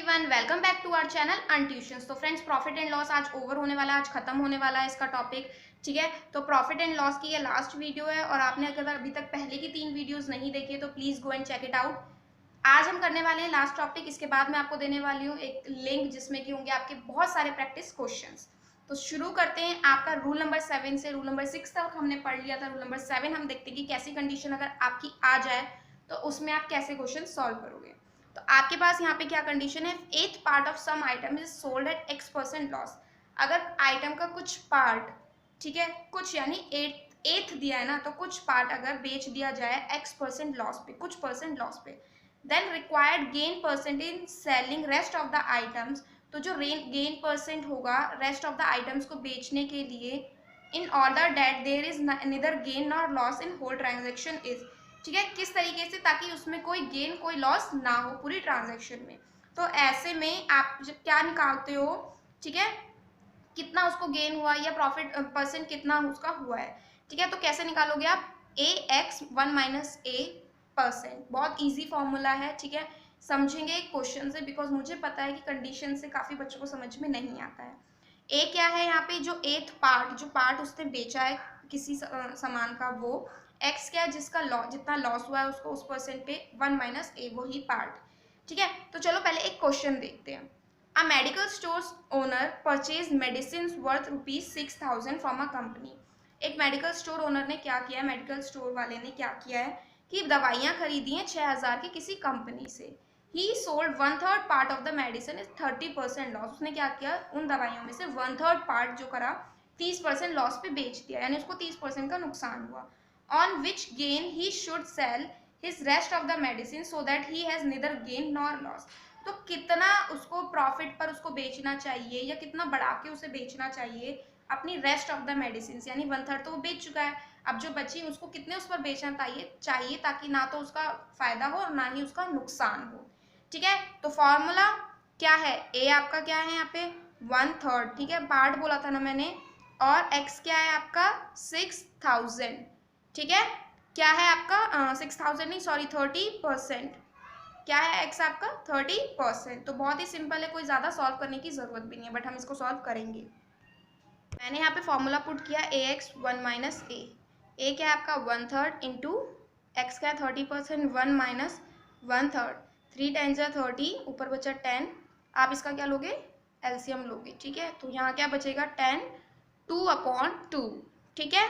Everyone, welcome back to our channel earn tuitions. तो friends, profit and loss आज over होने वाला है, आज खत्म होने वाला है इसका टॉपिक। ठीक है, तो प्रॉफिट एंड लॉस की ये लास्ट वीडियो है और आपने अगर अभी तक पहले की 3 वीडियोस नहीं देखी है तो please go and check it out. आज हम करने वाले हैं लास्ट टॉपिक। इसके बाद मैं आपको देने वाली हूँ एक लिंक जिसमें कि होंगे आपके बहुत सारे प्रैक्टिस क्वेश्चंस। तो शुरू करते हैं आपका रूल नंबर 7 से। रूल नंबर 6 तक हमने पढ़ लिया था। रूल नंबर 7 हम देखते हैं कि कैसी कंडीशन अगर आपकी आ जाए तो उसमें आप कैसे क्वेश्चन सॉल्व करोगे। तो आपके पास यहाँ पे क्या कंडीशन है, eth part of some item is sold at x% loss. अगर आइटम का कुछ पार्ट, ठीक है, कुछ यानी एथ दिया है ना, तो कुछ पार्ट अगर बेच दिया जाए x% लॉस पे, कुछ परसेंट लॉस पे, then required gain percent in selling rest of the items. तो जो गेन परसेंट होगा रेस्ट ऑफ द आइटम्स को बेचने के लिए, in order that there is neither gain nor loss in whole transaction is. ठीक है, किस तरीके से, ताकि उसमें कोई गेन कोई लॉस ना हो पूरी ट्रांजैक्शन में। तो ऐसे में आप जब क्या निकालते हो, ठीक है, कितना उसको गेन हुआ या प्रॉफिट परसेंट कितना उसका हुआ है। ठीक है, तो कैसे निकालोगे आप, AX1 माइनस A परसेंट। बहुत ईजी फॉर्मूला है। ठीक है, समझेंगे क्वेश्चन से, बिकॉज मुझे पता है कि कंडीशन से काफ़ी बच्चों को समझ में नहीं आता है। ए क्या है यहाँ पे, जो एथ पार्ट, जो पार्ट उसने बेचा है किसी सामान का, वो एक्स क्या है, जिसका लॉस, जितना लॉस हुआ है उसको उस परसेंट पे 1 माइनस ए, वही पार्ट। ठीक है, तो चलो पहले एक क्वेश्चन देखते हैं। A medical store owner purchase medicine worth ₹6,000 from a company. एक मेडिकल स्टोर ओनर ने क्या किया है, मेडिकल स्टोर वाले ने क्या किया है कि दवाइयाँ खरीदी हैं 6,000 की किसी कंपनी से। ही sold 1/3 part of the medicine is 30% loss. उसने क्या किया, उन दवाइयों में से 1/3 पार्ट जो करा 30% लॉस पे बेच दिया, यानी उसको 30% का नुकसान हुआ। On which gain he should sell his rest of the medicine so that he has neither gain nor loss. तो कितना उसको प्रॉफिट पर उसको बेचना चाहिए या कितना बढ़ा के उसे बेचना चाहिए अपनी रेस्ट ऑफ द मेडिसिन, यानी 1/3 तो वो बेच चुका है, अब जो बची उसको कितने उस पर बेचना चाहिए ताकि ना तो उसका फायदा हो और ना ही उसका नुकसान हो। ठीक है, तो फॉर्मूला क्या है, ए आपका क्या है यहाँ पे 1/3, ठीक है, पार्ट बोला था ना मैंने, और एक्स क्या है आपका 6,000। ठीक है, क्या है आपका 6,000 नहीं, सॉरी 30%। क्या है एक्स आपका 30%। तो बहुत ही सिंपल है, कोई ज़्यादा सॉल्व करने की ज़रूरत भी नहीं है, बट हम इसको सॉल्व करेंगे। मैंने यहाँ पे फॉर्मूला पुट किया AX1 माइनस ए क्या है आपका 1/3 इंटू एक्स क्या है 30%, 1 माइनस 1/3, 3 टाइम्स 30, ऊपर बचा 10। आप इसका क्या लोगे, एलसीएम लोगे। ठीक है, तो यहाँ क्या बचेगा 10, 2/2। ठीक है,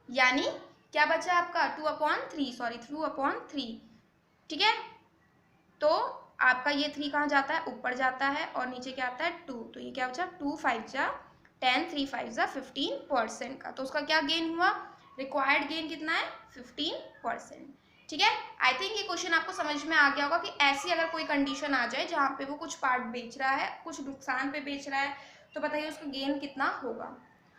यानी क्या बचा आपका 2/3, सॉरी 2/3। ठीक है, तो आपका ये 3 कहाँ जाता है, ऊपर जाता है, और नीचे क्या आता है 2, तो ये क्या बचा 2 5 जा 10, 3 5 जा 15% का। तो उसका क्या गेन हुआ, रिक्वायर्ड गेन कितना है 15%। ठीक है, आई थिंक ये क्वेश्चन आपको समझ में आ गया होगा कि ऐसी अगर कोई कंडीशन आ जाए जहाँ पे वो कुछ पार्ट बेच रहा है, कुछ नुकसान पे बेच रहा है, तो बताइए उसका गेन कितना होगा।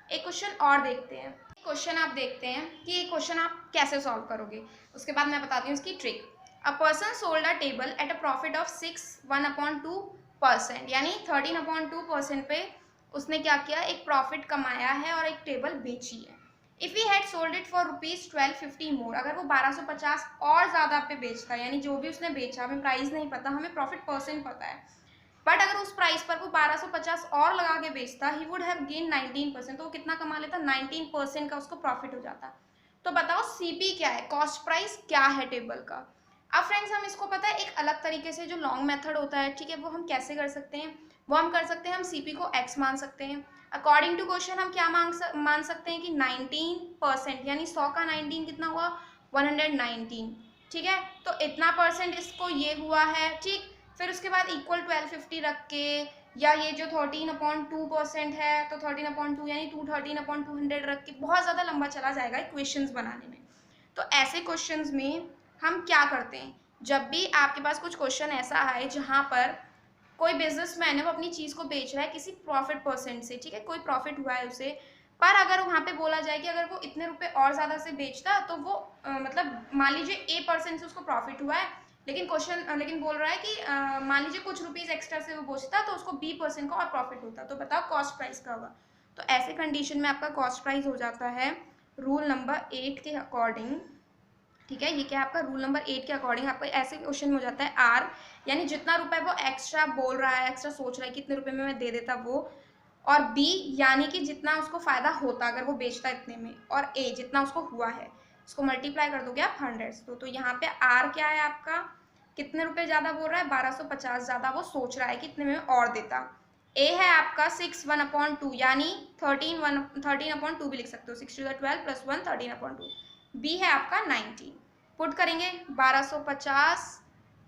एक क्वेश्चन और देखते हैं। क्वेश्चन आप देखते हैं कि ये क्वेश्चन आप कैसे सॉल्व करोगे, उसके बाद मैं बताती हूँ इसकी trick. A person sold a table at a profit of 1/2%, यानी 13/2% पे उसने क्या किया, एक प्रॉफिट कमाया है और एक टेबल बेची है। If he had sold it for ₹1250 मोर, अगर वो 1250 और ज़्यादा पे बेचता, यानी जो भी उसने बेचा, हमें प्राइस नहीं पता, हमें प्रॉफिट परसेंट पता है, बट अगर उस प्राइस पर वो 1250 और लगा के बेचता, ही वुड हैव गेन 19%, तो वो कितना कमा लेता, 19% का उसको प्रॉफिट हो जाता। तो बताओ सीपी क्या है, कॉस्ट प्राइस क्या है टेबल का। अब फ्रेंड्स हम इसको पता है एक अलग तरीके से जो लॉन्ग मेथड होता है, ठीक है, वो हम कैसे कर सकते हैं, वो हम कर सकते हैं, हम सीपी को एक्स मान सकते हैं। अकॉर्डिंग टू क्वेश्चन हम क्या मान सकते हैं कि 19%, यानी 100 का 19 कितना हुआ 119। ठीक है, तो इतना परसेंट इसको ये हुआ है। ठीक, फिर उसके बाद इक्वल 1250 रख के, या ये जो 13/2% है, तो 13/2 यानी 213/200 रख के, बहुत ज़्यादा लंबा चला जाएगा इक्वेशंस बनाने में। तो ऐसे क्वेश्चंस में हम क्या करते हैं, जब भी आपके पास कुछ क्वेश्चन ऐसा आए जहाँ पर कोई बिजनेसमैन है वो अपनी चीज़ को बेच रहा है किसी प्रॉफिट परसेंट से, ठीक है, कोई प्रॉफिट हुआ है उसे, पर अगर वहाँ पे बोला जाए कि अगर वो इतने रुपए और ज़्यादा से बेचता तो वो मतलब मान लीजिए A% से उसको प्रॉफिट हुआ है, लेकिन बोल रहा है कि मान लीजिए कुछ रुपीज़ एक्स्ट्रा से वो बेचता तो उसको B% का और प्रॉफिट होता, तो बताओ कॉस्ट प्राइस का होगा। तो ऐसे कंडीशन में आपका कॉस्ट प्राइस हो जाता है रूल नंबर 8 के अकॉर्डिंग ठीक है, ये क्या है आपका रूल नंबर 8 के अकॉर्डिंग आपका ऐसे क्वेश्चन में हो जाता है आर, यानी जितना रुपए वो एक्स्ट्रा बोल रहा है, एक्स्ट्रा सोच रहा है कितने रुपए में मैं दे देता वो, और बी यानी कि जितना उसको फायदा होता अगर वो बेचता इतने में, और ए जितना उसको हुआ है, उसको मल्टीप्लाई कर दोगे आप 100 से। तो यहाँ पे आर क्या है आपका, कितने रुपए ज्यादा बोल रहा है, 1250 ज्यादा वो सोच रहा है कितने में और देता। ए है आपका 6 1/2 यानी 13 भी लिख सकते हो, 6 to the 12 + 1 13/2। बी है आपका 19, पुट करेंगे 1250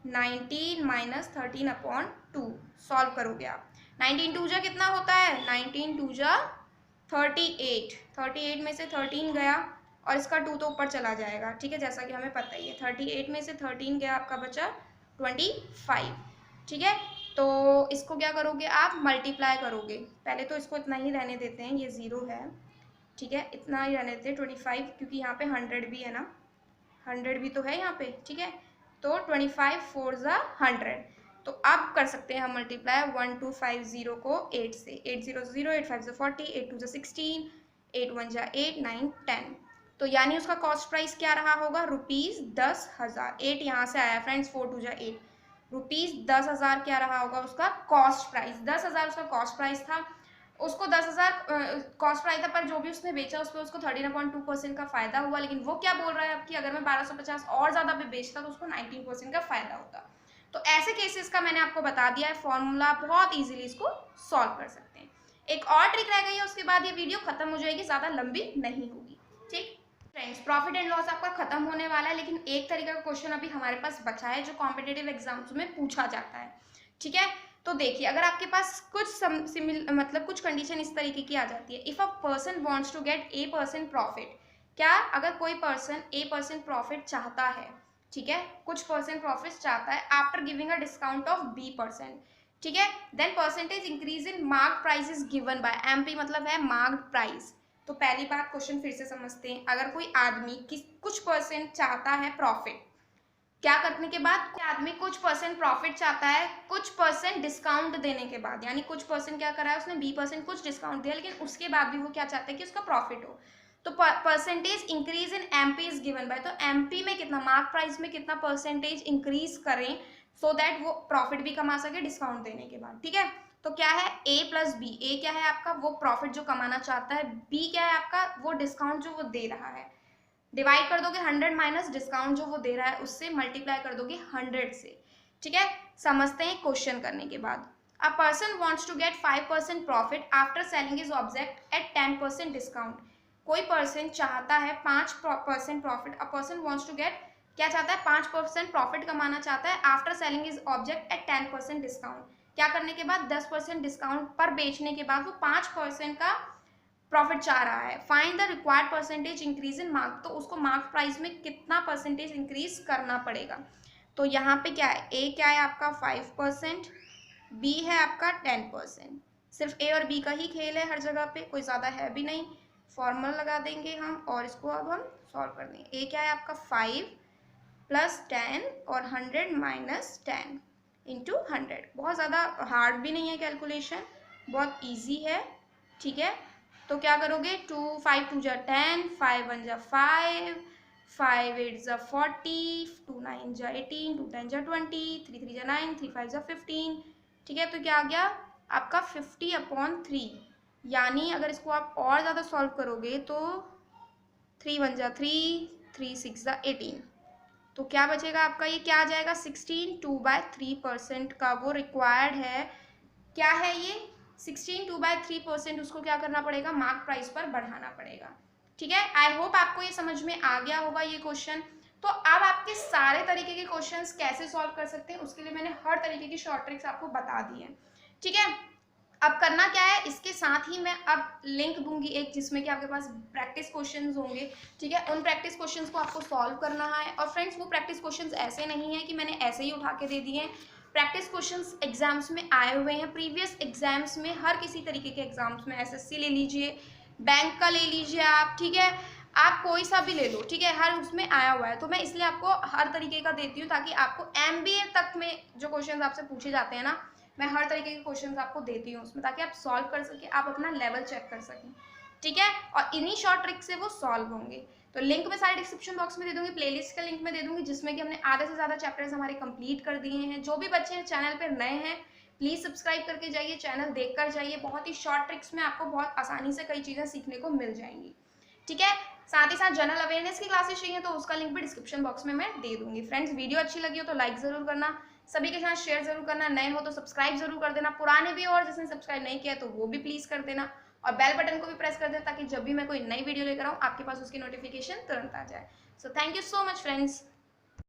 19 - 13/2, सॉल्व करोगे आप। 19 2 जा कितना होता है, 19 2 जा 38, 38 में से 13 गया और इसका 2 तो ऊपर चला जाएगा, ठीक है, जैसा कि हमें पता ही है। 38 में से 13 गया, आपका बचा 25, ठीक है। तो इसको क्या करोगे आप, मल्टीप्लाई करोगे। पहले तो इसको इतना ही रहने देते हैं, ये 0 है, ठीक है, इतना ही रहने देते हैं 25, क्योंकि यहाँ पे 100 भी है ना, 100 भी तो है यहाँ पे, ठीक है। तो 25 4 ज़ा 100। तो अब कर सकते हैं हम मल्टीप्लाई 1250 को 8 से, 8 0 0, 8 5 40, 8 2 16, 8 1 8 9 10। तो यानी उसका कॉस्ट प्राइस क्या रहा होगा, ₹10,000। 8 यहाँ से आया फ्रेंड्स, 4 2 8, ₹10,000 क्या रहा होगा उसका कॉस्ट प्राइस। 10,000 उसका कॉस्ट प्राइस था, उसको 10,000 कॉस्ट प्राइस था, पर जो भी उसने बेचा उस पर उसको 13.2% का फायदा हुआ। लेकिन वो क्या बोल रहा है आपकी, अगर मैं 1250 और ज्यादा पे बेचता तो उसको 19% का फायदा होता। तो ऐसे केसेस का मैंने आपको बता दिया है फॉर्मूला, बहुत इजीली इसको सॉल्व कर सकते हैं। एक और ट्रिक रह गई है, उसके बाद ये वीडियो खत्म हो जाएगी, ज्यादा लंबी नहीं होगी। ठीक फ्रेंड्स, प्रॉफिट एंड लॉस आपका खत्म होने वाला है, लेकिन एक तरीके का क्वेश्चन अभी हमारे पास बचा है जो कॉम्पिटेटिव एग्जाम्स में पूछा जाता है। ठीक है, तो देखिए, अगर आपके पास कुछ मतलब कुछ कंडीशन इस तरीके की आ जाती है, if a person wants to get A% profit, क्या अगर कोई पर्सन A% प्रॉफिट चाहता है, ठीक है, कुछ परसेंट प्रॉफिट चाहता है after giving a discount of B%, ठीक है, then percentage increase in mark price is given by, MP मतलब है मार्क प्राइस। तो पहली बात, क्वेश्चन फिर से समझते हैं। अगर कोई आदमी कुछ परसेंट चाहता है प्रॉफिट, क्या करने के बाद, कोई आदमी कुछ परसेंट प्रॉफिट चाहता है कुछ परसेंट डिस्काउंट देने के बाद, यानी कुछ परसेंट क्या करा है उसने, B% कुछ डिस्काउंट दिया, लेकिन उसके बाद भी वो क्या चाहता है कि उसका प्रॉफिट हो। तो percentage increase in MP is given bye, तो MP में कितना, मार्क प्राइस में कितना परसेंटेज इंक्रीज करें सो दैट वो प्रॉफिट भी कमा सके डिस्काउंट देने के बाद। ठीक है, तो क्या है A + B, A क्या है आपका, वो प्रॉफिट जो कमाना चाहता है, B क्या है आपका, वो डिस्काउंट जो वो दे रहा है। डिवाइड कर दोगे 100 माइनस डिस्काउंट जो वो दे रहा है उससे, मल्टीप्लाई कर दोगे 100 से। ठीक है, समझते हैं क्वेश्चन करने के बाद। A person wants to get 5% profit after selling his object at 10% discount. कोई पर्सन चाहता है 5% profit, a person wants to get, क्या चाहता है, 5% प्रॉफिट कमाना चाहता है after selling his object at 10% discount. क्या करने के बाद, 10% डिस्काउंट पर बेचने के बाद वो 5% का प्रॉफिट चाह रहा है। Find the required percentage increase in mark, तो उसको मार्क प्राइस में कितना परसेंटेज इंक्रीज करना पड़ेगा। तो यहाँ पे क्या है, ए क्या है आपका 5%, बी है आपका 10%। सिर्फ ए और बी का ही खेल है, हर जगह पे कोई ज़्यादा है भी नहीं। फॉर्मूला लगा देंगे हम और इसको अब हम सॉल्व कर देंगे। ए क्या है आपका 5 + 10 और 100 - 10 इंटू 100। बहुत ज़्यादा हार्ड भी नहीं है कैलकुलेशन, बहुत ईजी है। ठीक है, तो क्या करोगे, 5 2 जा 10, 5 1 जा 5, 5 8 जा 40, 2 9 जा 18, 2 10 जा 20, 3 3 जा 9, 3 5 जा 15। ठीक है, तो क्या आ गया आपका 50/3, यानी अगर इसको आप और ज़्यादा सॉल्व करोगे तो 3 1 जा 3, 3 6 जा 18। तो क्या बचेगा आपका, ये क्या आ जाएगा, 16 2/3% का वो रिक्वायर्ड है। क्या है ये, 16 2/3%, उसको क्या करना पड़ेगा, मार्क प्राइस पर बढ़ाना पड़ेगा। ठीक है, आई होप आपको ये समझ में आ गया होगा ये क्वेश्चन। तो अब आपके सारे तरीके के क्वेश्चंस कैसे सॉल्व कर सकते हैं, उसके लिए मैंने हर तरीके की शॉर्ट ट्रिक्स आपको बता दी है। ठीक है, अब करना क्या है, इसके साथ ही मैं अब लिंक दूंगी एक, जिसमें कि आपके पास प्रैक्टिस क्वेश्चंस होंगे। ठीक है, उन प्रैक्टिस क्वेश्चंस को आपको सॉल्व करना है। और फ्रेंड्स, वो प्रैक्टिस क्वेश्चंस ऐसे नहीं है कि मैंने ऐसे ही उठा के दे दिए हैं। प्रैक्टिस क्वेश्चंस एग्जाम्स में आए हुए हैं, प्रीवियस एग्जाम्स में, हर किसी तरीके के एग्जाम्स में, SSC ले लीजिए, बैंक का ले लीजिए आप, ठीक है, आप कोई सा भी ले लो, ठीक है, हर उसमें आया हुआ है। तो मैं इसलिए आपको हर तरीके का देती हूँ, ताकि आपको MBA तक में जो क्वेश्चन आपसे पूछे जाते हैं ना, मैं हर तरीके के क्वेश्चंस आपको देती हूँ उसमें, ताकि आप सॉल्व कर सकें, आप अपना लेवल चेक कर सकें। ठीक है, और इन्हीं शॉर्ट ट्रिक से वो सॉल्व होंगे। तो लिंक मैं सारे डिस्क्रिप्शन बॉक्स में दे दूंगी, प्लेलिस्ट का लिंक में दे दूंगी, जिसमें कि हमने आधे से ज़्यादा चैप्टर्स हमारे कंप्लीट कर दिए हैं। जो भी बच्चे चैनल पर नए हैं प्लीज़ सब्सक्राइब करके जाइए, चैनल देख कर जाइए। बहुत ही शॉर्ट ट्रिक्स में आपको बहुत आसानी से कई चीज़ें सीखने को मिल जाएंगी। ठीक है, साथ ही साथ जनरल अवेयरनेस की क्लासेस चाहिए तो उसका लिंक भी डिस्क्रिप्शन बॉक्स में मैं दे दूंगी। फ्रेंड्स, वीडियो अच्छी लगी हो तो लाइक ज़रूर करना, सभी के साथ शेयर जरूर करना, नए हो तो सब्सक्राइब जरूर कर देना, पुराने भी और जिसने सब्सक्राइब नहीं किया तो वो भी प्लीज़ कर देना, और बेल बटन को भी प्रेस कर देना ताकि जब भी मैं कोई नई वीडियो लेकर आऊँ आपके पास उसकी नोटिफिकेशन तुरंत आ जाए। So thank you so much friends.